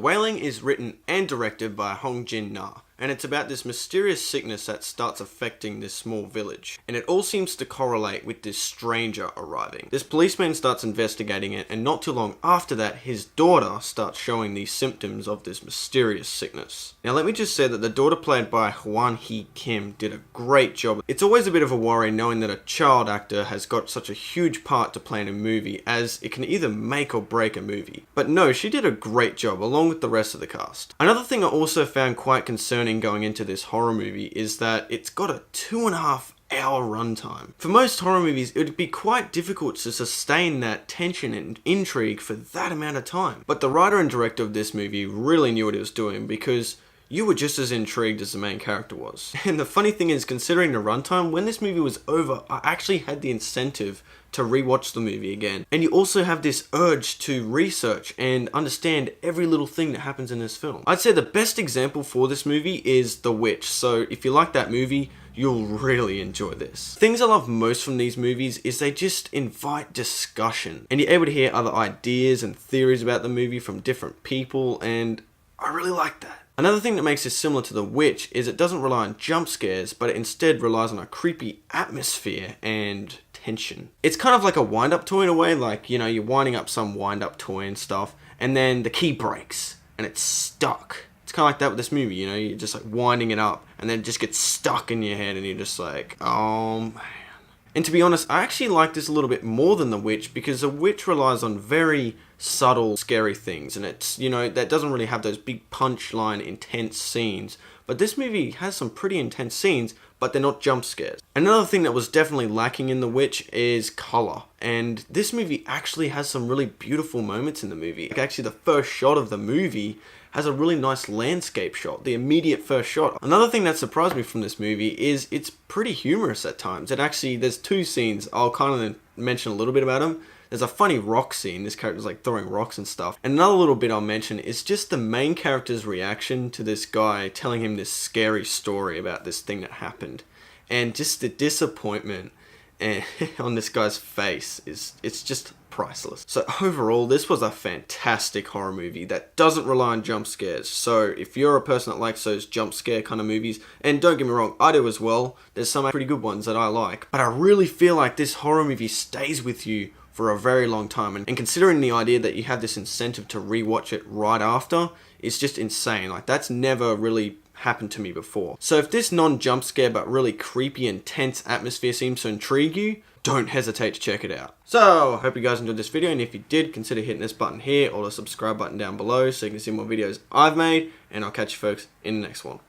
Wailing is written and directed by Hong-Jin, and it's about this mysterious sickness that starts affecting this small village. And it all seems to correlate with this stranger arriving. This policeman starts investigating it, and not too long after that, his daughter starts showing these symptoms of this mysterious sickness. Now let me just say that the daughter played by Hwan-Hee Kim did a great job. It's always a bit of a worry knowing that a child actor has got such a huge part to play in a movie, as it can either make or break a movie. But no, she did a great job along with the rest of the cast. Another thing I also found quite concerning going into this horror movie is that it's got a 2.5-hour runtime. For most horror movies, it would be quite difficult to sustain that tension and intrigue for that amount of time. But the writer and director of this movie really knew what he was doing, because you were just as intrigued as the main character was. And the funny thing is, considering the runtime, when this movie was over, I actually had the incentive to rewatch the movie again. And you also have this urge to research and understand every little thing that happens in this film. I'd say the best example for this movie is The Witch, so if you like that movie, you'll really enjoy this. Things I love most from these movies is they just invite discussion, and you're able to hear other ideas and theories about the movie from different people, and I really like that. Another thing that makes this similar to The Witch is it doesn't rely on jump scares, but it instead relies on a creepy atmosphere and tension. It's kind of like a wind-up toy in a way, like, you know, you're winding up some wind-up toy and stuff, and then the key breaks, and it's stuck. It's kind of like that with this movie, you know, you're just like winding it up, and then it just gets stuck in your head, and you're just like, oh man. And to be honest, I actually like this a little bit more than The Witch, because The Witch relies on very subtle, scary things, and it's, you know, that doesn't really have those big punchline, intense scenes. But this movie has some pretty intense scenes, but they're not jump scares. Another thing that was definitely lacking in The Witch is color. And this movie actually has some really beautiful moments in the movie. Like, actually, the first shot of the movie has a really nice landscape shot, the immediate first shot. Another thing that surprised me from this movie is it's pretty humorous at times. It actually, there's two scenes, I'll kind of mention a little bit about them. There's a funny rock scene, this character's like throwing rocks and stuff. And another little bit I'll mention is just the main character's reaction to this guy telling him this scary story about this thing that happened. And just the disappointment on this guy's face it's just priceless. So overall, this was a fantastic horror movie that doesn't rely on jump scares. So if you're a person that likes those jump scare kind of movies, and don't get me wrong, I do as well, there's some pretty good ones that I like, but I really feel like this horror movie stays with you for a very long time, and considering the idea that you have this incentive to rewatch it right after, it's just insane. Like, that's never really happened to me before. So if this non-jump scare but really creepy and tense atmosphere seems to intrigue you, don't hesitate to check it out. So, I hope you guys enjoyed this video, and if you did, consider hitting this button here or the subscribe button down below so you can see more videos I've made, and I'll catch you folks in the next one.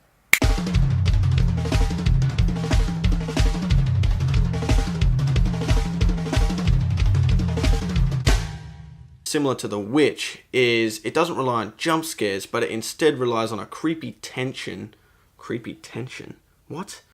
Similar to The Witch is it doesn't rely on jump scares, but it instead relies on a creepy tension. Creepy tension? What?